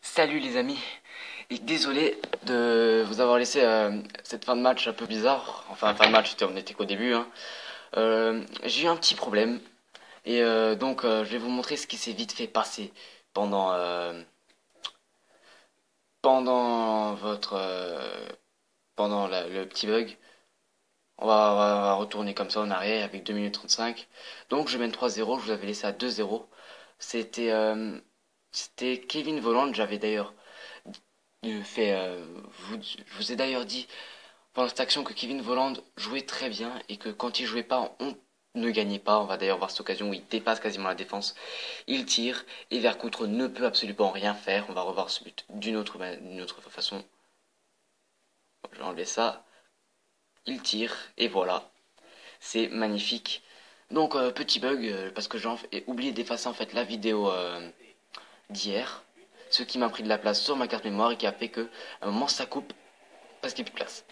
Salut les amis, et désolé de vous avoir laissé cette fin de match un peu bizarre. Enfin, fin de match, on était qu'au début, hein. J'ai eu un petit problème, et je vais vous montrer ce qui s'est vite fait passer pendant, pendant le petit bug. On va retourner comme ça en arrière avec 2 minutes 35. Donc je mène 3-0, je vous avais laissé à 2-0. C'était Kevin Volland, j'avais d'ailleurs fait. Je vous ai d'ailleurs dit pendant cette action que Kevin Volland jouait très bien et que quand il jouait pas, on ne gagnait pas. On va d'ailleurs voir cette occasion où il dépasse quasiment la défense. Il tire et Vercoutre ne peut absolument rien faire. On va revoir ce but d'une autre façon. Je vais enlever ça. Il tire et voilà. C'est magnifique. Donc petit bug parce que j'ai oublié d'effacer en fait la vidéo d'hier, ce qui m'a pris de la place sur ma carte mémoire et qui a fait que à un moment ça coupe parce qu'il n'y a plus de place.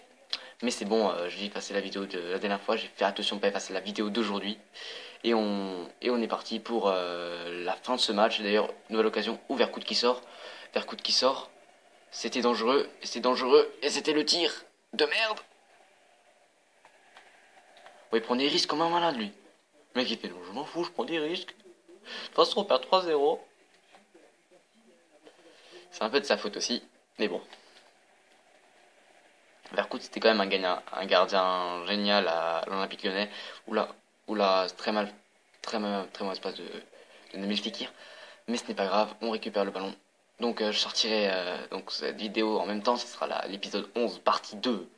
Mais c'est bon, j'ai effacé la vidéo de la dernière fois, j'ai fait attention de ne pas effacer la vidéo d'aujourd'hui. Et on est parti pour la fin de ce match. D'ailleurs, nouvelle occasion où Vercoute qui sort. Vercoute qui sort. C'était dangereux, et c'était le tir de merde. Ouais, il prend des risques comme un malade lui. Le mec il fait non, je m'en fous, je prends des risques. De toute façon, on perd 3-0. C'est un peu de sa faute aussi, mais bon. Vercoute c'était quand même un gardien génial à l'Olympique Lyonnais. Oula, c'est très mauvais passe de Nabil Fekir. Mais ce n'est pas grave, on récupère le ballon. Donc je sortirai donc cette vidéo en même temps, ce sera l'épisode 11 partie 2.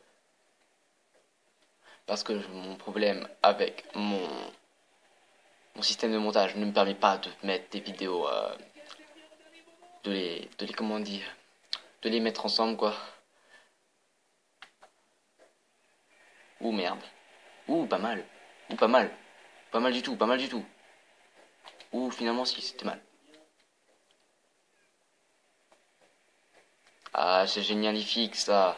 Parce que mon problème avec mon système de montage ne me permet pas de mettre des vidéos, comment on dit, de les mettre ensemble quoi. Ouh merde. Ouh pas mal. Ouh pas mal. Pas mal du tout, pas mal du tout. Ouh finalement si, c'était mal. Ah c'est génialifique ça.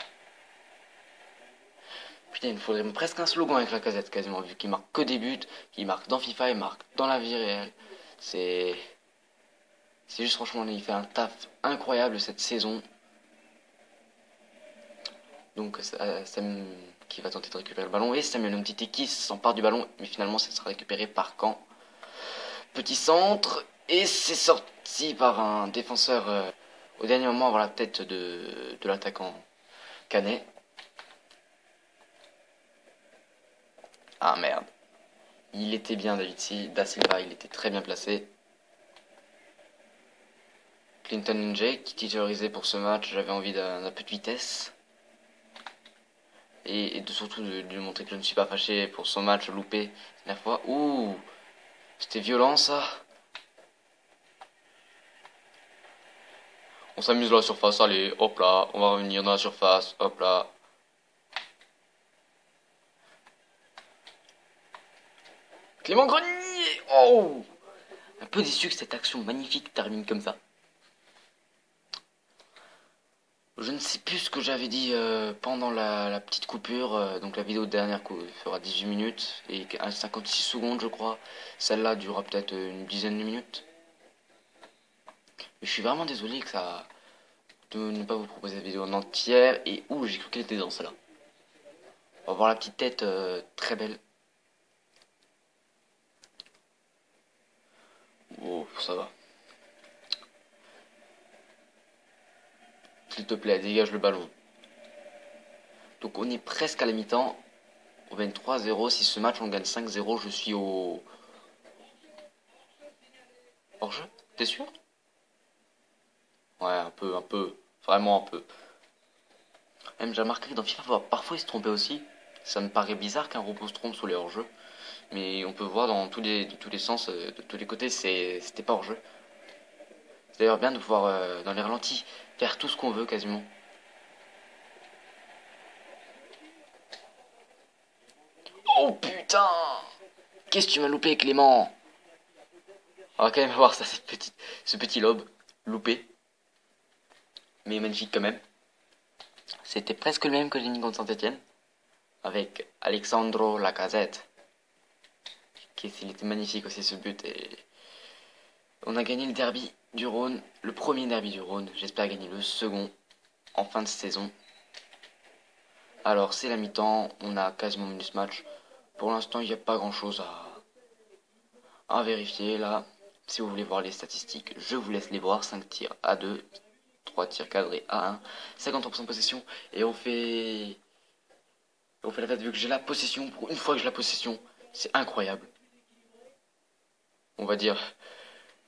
Putain, il me faudrait presque un slogan avec la casette quasiment, vu qu'il marque que des buts, qu'il marque dans FIFA, il marque dans la vie réelle. C'est. C'est juste franchement, il fait un taf incroyable cette saison. Donc Sam qui va tenter de récupérer le ballon et Samuel Umtiti qui s'empare du ballon, mais finalement ça sera récupéré par Caen. Petit centre et c'est sorti par un défenseur au dernier moment avoir la tête de l'attaquant Canet. Ah merde. Il était bien Da Silva, il était très bien placé. Clinton Njay qui titularisé pour ce match, j'avais envie d'un peu de vitesse. Surtout de lui montrer que je ne suis pas fâché pour son match loupé la fois. Ouh, c'était violent ça. On s'amuse dans la surface, allez, hop là, on va revenir dans la surface, hop là. Clément Grenier. Oh, un peu déçu que cette action magnifique termine comme ça. Je ne sais plus ce que j'avais dit pendant la petite coupure. Donc la vidéo dernière fera 18 minutes et 56 secondes je crois. Celle-là durera peut-être une dizaine de minutes. Mais je suis vraiment désolé de ne pas vous proposer la vidéo en entière. Et ouh, j'ai cru qu'elle était dans celle-là. On va voir la petite tête très belle. Oh, ça va. S'il te plaît, dégage le ballon. Donc on est presque à la mi-temps. On gagne 3-0. Si ce match on gagne 5-0, je suis au hors-jeu. T'es sûr? Ouais, un peu. Vraiment un peu. Même j'ai remarqué que dans FIFA, parfois il se trompait aussi. Ça me paraît bizarre qu'un robot se trompe sur les hors-jeu. Mais on peut voir dans de tous les sens, de tous les côtés, c'était pas hors-jeu. C'est d'ailleurs bien de pouvoir, dans les ralentis, faire tout ce qu'on veut quasiment. Oh putain! Qu'est-ce que tu m'as loupé, Clément? On va quand même voir ça, ce petit lobe loupé. Mais magnifique quand même. C'était presque le même que j'ai mis contre Saint-Etienne. Avec Alexandro Lacazette. Il était magnifique aussi ce but. Et on a gagné le derby du Rhône, le premier derby du Rhône. J'espère gagner le second en fin de saison. Alors c'est la mi-temps, on a quasiment mené ce match. Pour l'instant il n'y a pas grand chose à vérifier là. Si vous voulez voir les statistiques, je vous laisse les voir. 5 tirs à 2, 3 tirs cadrés à 1, 50% de possession. Et on fait la fête vu que j'ai la possession. Pour une fois que j'ai la possession, c'est incroyable. On va dire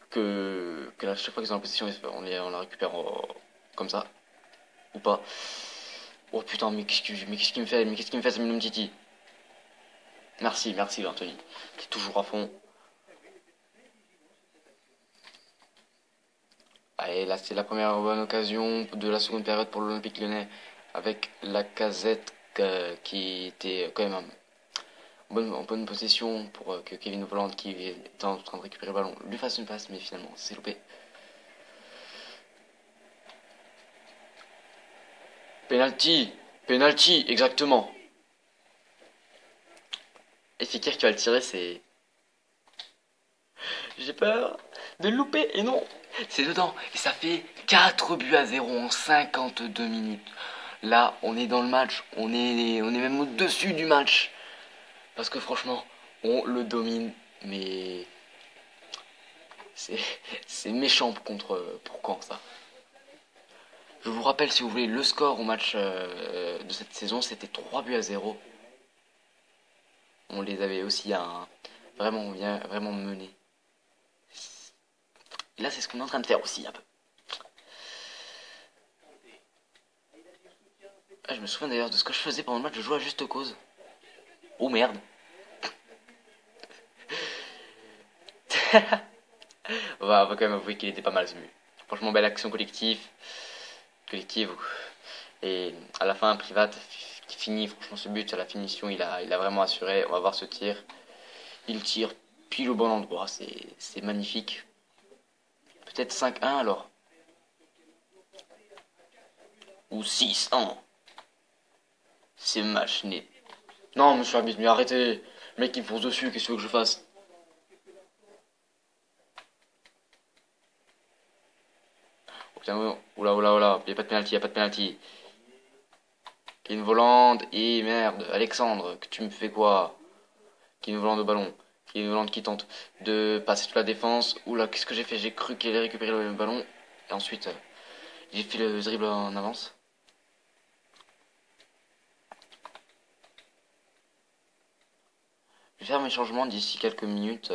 que là, chaque fois qu'ils ont la possession, on la récupère comme ça. Ou pas. Oh putain, mais qu'est-ce qu'il me fait? Mais qu'est-ce qu'il me fait, Samuel Umtiti? Merci, merci Anthony. T'es toujours à fond. Allez, là c'est la première bonne occasion de la seconde période pour l'Olympique Lyonnais avec la casette qui était quand même en bonne possession pour que Kevin Volland qui était en train de récupérer le ballon lui fasse une passe, mais finalement c'est loupé. Penalty, penalty, exactement. Et Fekir qui va le tirer, c'est... J'ai peur de le louper, et non, c'est dedans. Et ça fait 4 buts à 0 en 52 minutes. Là, on est dans le match, on est même au-dessus du match. Parce que franchement, on le domine, mais c'est méchant pour quand ça. Je vous rappelle, si vous voulez, le score au match de cette saison, c'était 3 buts à 0. On les avait aussi vraiment menés. Et là, c'est ce qu'on est en train de faire aussi un peu. Ah, je me souviens d'ailleurs de ce que je faisais pendant le match, je jouais à Juste Cause. Oh merde. On va quand même avouer qu'il était pas mal ce but. Franchement, belle action collective. Et à la fin, Privat qui finit, franchement, ce but à la finition, il a vraiment assuré. On va voir ce tir. Il tire pile au bon endroit, c'est magnifique. Peut-être 5-1 alors. Ou 6-1. C'est match né. Non, monsieur arbitre, mais arrêtez. Le mec, il me fonce dessus, qu'est-ce que tu veux que je fasse? Oh putain, oula, oula, oula, y a pas de penalty, y a pas de penalty. Kevin Volland, et merde, Alexandre, que tu me fais quoi? Kevin Volland au ballon. Kevin Volland qui tente de passer toute la défense. Oula, qu'est-ce que j'ai fait? J'ai cru qu'il allait récupérer le ballon. Et ensuite, j'ai fait le dribble en avance. Je vais faire mes changements d'ici quelques minutes.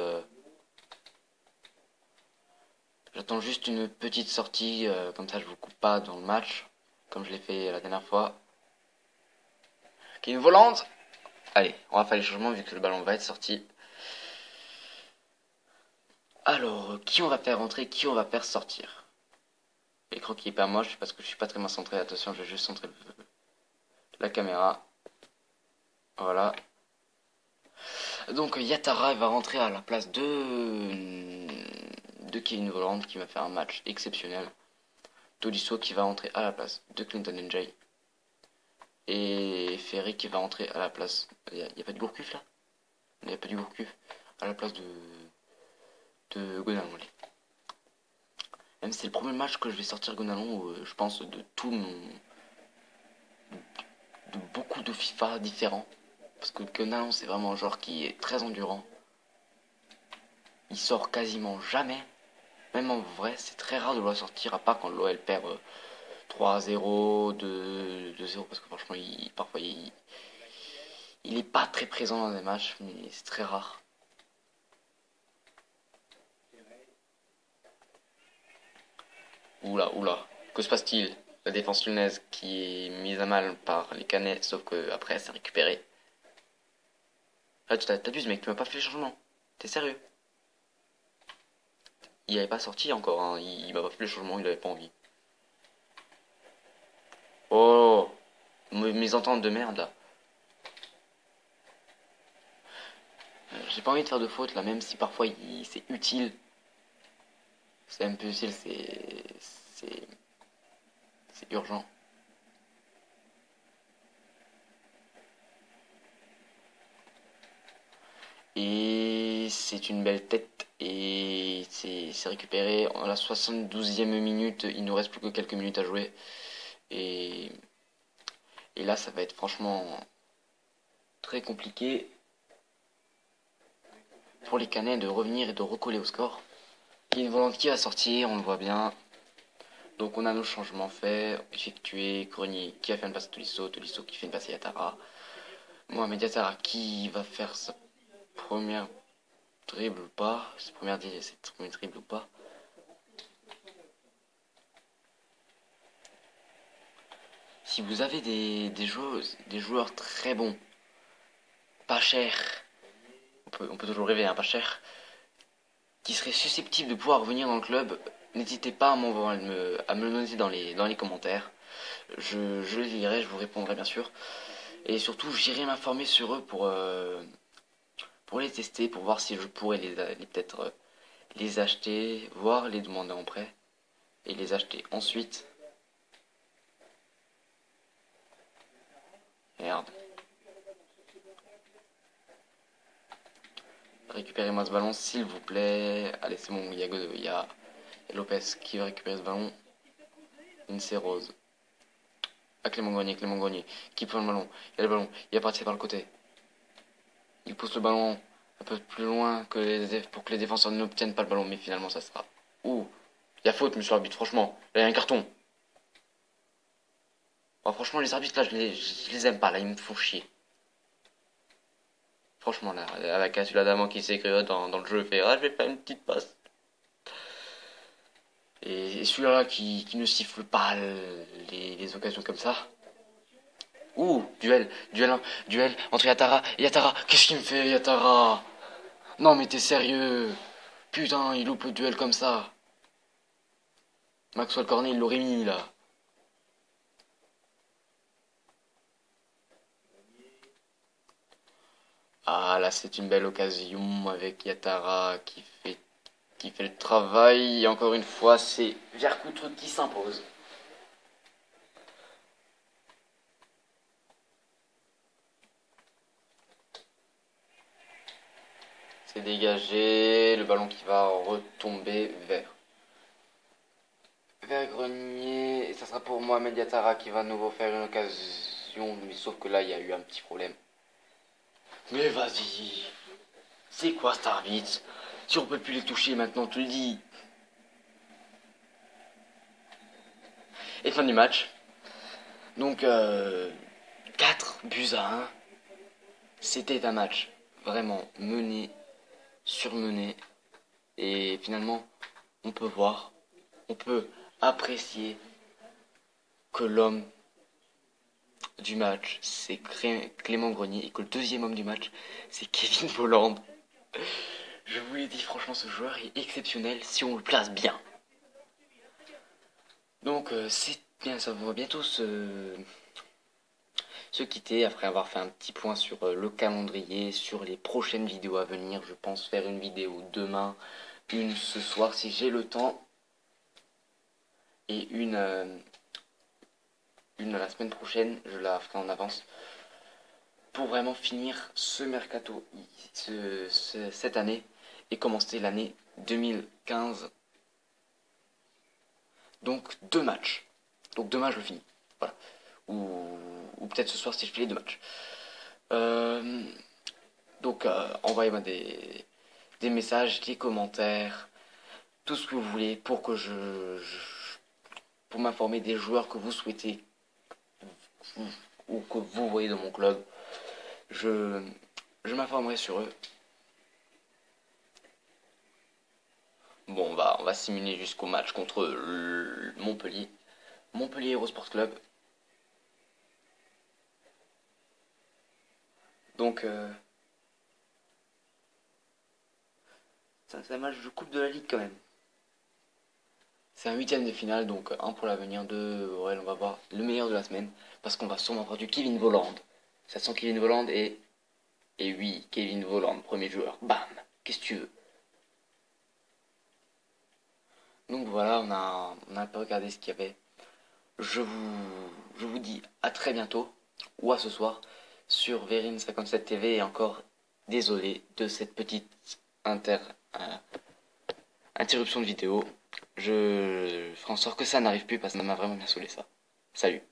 J'attends juste une petite sortie, comme ça je vous coupe pas dans le match, comme je l'ai fait la dernière fois. Qui est une volante. Allez, on va faire les changements vu que le ballon va être sorti. Alors, qui on va faire rentrer, qui on va faire sortir? L'écran qui est pas moche parce que je suis pas très bien centré. Attention, je vais juste centrer la caméra. Voilà. Donc Yatara va rentrer à la place de Kevin Volland qui va faire un match exceptionnel. Tolisso qui va rentrer à la place de Clinton NJ. Et Ferry qui va rentrer à la place. Il n'y a pas de Gourcuff là? Il n'y a pas du Gourcuff à la place de Gonalon. Même si c'est le premier match que je vais sortir Gonalon, je pense, de beaucoup de FIFA différents. Parce que Gonalon c'est vraiment un joueur qui est très endurant. Il sort quasiment jamais. Même en vrai, c'est très rare de le sortir, à part quand l'OL perd 3-0, 2-0, parce que franchement, parfois, il est pas très présent dans les matchs, mais c'est très rare. Oula, oula, que se passe-t-il? La défense lyonnaise qui est mise à mal par les Canets, sauf que après, c'est récupéré. Là, tu t'abuses, mec, tu m'as pas fait le changement. T'es sérieux? Il avait pas sorti encore, hein. Il m'a pas fait le changement, il avait pas envie. Oh, mes ententes de merde là. J'ai pas envie de faire de faute là, même si parfois c'est utile. C'est un peu utile, c'est urgent. Et c'est une belle tête Et c'est récupéré en la 72e minute. Il nous reste plus que quelques minutes à jouer. Et, et là, ça va être franchement très compliqué pour les Canets de revenir et de recoller au score. Il y a une volante qui va sortir, on le voit bien. Donc on a nos changements faits, effectués. Grenier qui va faire une passe à Tolisso, Tolisso qui fait une passe à Yatara. Mohamed Yatara qui va faire sa première dribble ou pas. Sa première dribble ou pas. Si vous avez des joueurs très bons, pas chers, on peut toujours rêver, hein, pas cher, qui seraient susceptibles de pouvoir revenir dans le club, n'hésitez pas à me le noter dans les commentaires. Je les lirai, je vous répondrai bien sûr. Et surtout, j'irai m'informer sur eux pour les tester, pour voir si je pourrais peut-être les acheter, voire les demander en prêt et les acheter ensuite. Merde. Récupérez-moi ce ballon, s'il vous plaît. Allez, c'est bon, il y a Lopez qui va récupérer ce ballon. Une Rose. À Clément Grenier, qui prend le ballon. Il y a le ballon, il va partir par le côté. Il pousse le ballon un peu plus loin pour que les défenseurs n'obtiennent pas le ballon, mais finalement ça sera. Ouh, il y a faute, monsieur l'arbitre, franchement. Là, il y a un carton. Oh, franchement, les arbitres, là, je les aime pas, là, ils me font chier. Franchement, là, avec un Adamo qui s'écrit dans le jeu, fait ah, je vais faire une petite passe. Et celui-là qui ne siffle pas les occasions comme ça. Ouh, duel entre Yatara et Yatara. Qu'est-ce qu'il me fait, Yatara? Non, mais t'es sérieux? Putain, il loupe le duel comme ça. Maxwell Cornet, il l'aurait mis, là. Ah, là, c'est une belle occasion avec Yatara qui fait le travail. Et encore une fois, c'est Vercoutre qui s'impose. C'est dégagé. Le ballon qui va retomber vers Grenier. Et ça sera pour Mohamed Yatara qui va à nouveau faire une occasion. Mais sauf que là, il y a eu un petit problème. Mais vas-y. C'est quoi cet arbitre? Si on peut plus les toucher maintenant, tu le dis. Et fin du match. Donc, 4 buts à 1. C'était un match vraiment mené, surmené. Et finalement, on peut voir, on peut apprécier que l'homme du match, c'est Clément Grenier, et que le deuxième homme du match, c'est Kevin Volland. Je vous l'ai dit, franchement, ce joueur est exceptionnel si on le place bien. Donc, c'est bien, ça va bientôt se quitter après avoir fait un petit point sur le calendrier, sur les prochaines vidéos à venir. Je pense faire une vidéo demain, une ce soir si j'ai le temps, et une la semaine prochaine, je la ferai en avance, pour vraiment finir ce mercato cette année et commencer l'année 2015. Donc 2 matchs. Donc demain je le finis. Voilà. Ou peut-être ce soir si je fais les 2 matchs. Donc envoyez-moi des messages, des commentaires, tout ce que vous voulez pour que pour m'informer des joueurs que vous souhaitez ou que vous voyez dans mon club. Je m'informerai sur eux. Bon, on va simuler jusqu'au match contre Montpellier. Montpellier Hero Sport Club. Donc, c'est un match de Coupe de la Ligue quand même. C'est un 8ème de finale, donc 1 pour l'avenir, 2, ouais, on va voir le meilleur de la semaine, parce qu'on va sûrement voir du Kevin Volland. Ça sent Kevin Volland et oui, Kevin Volland, premier joueur, bam, qu'est-ce que tu veux? Donc voilà, on a un peu regardé ce qu'il y avait. Je vous dis à très bientôt, ou à ce soir, sur Verine57 TV, et encore désolé de cette petite interruption de vidéo. Je ferai en sorte que ça n'arrive plus parce que ça m'a vraiment bien saoulé ça. Salut.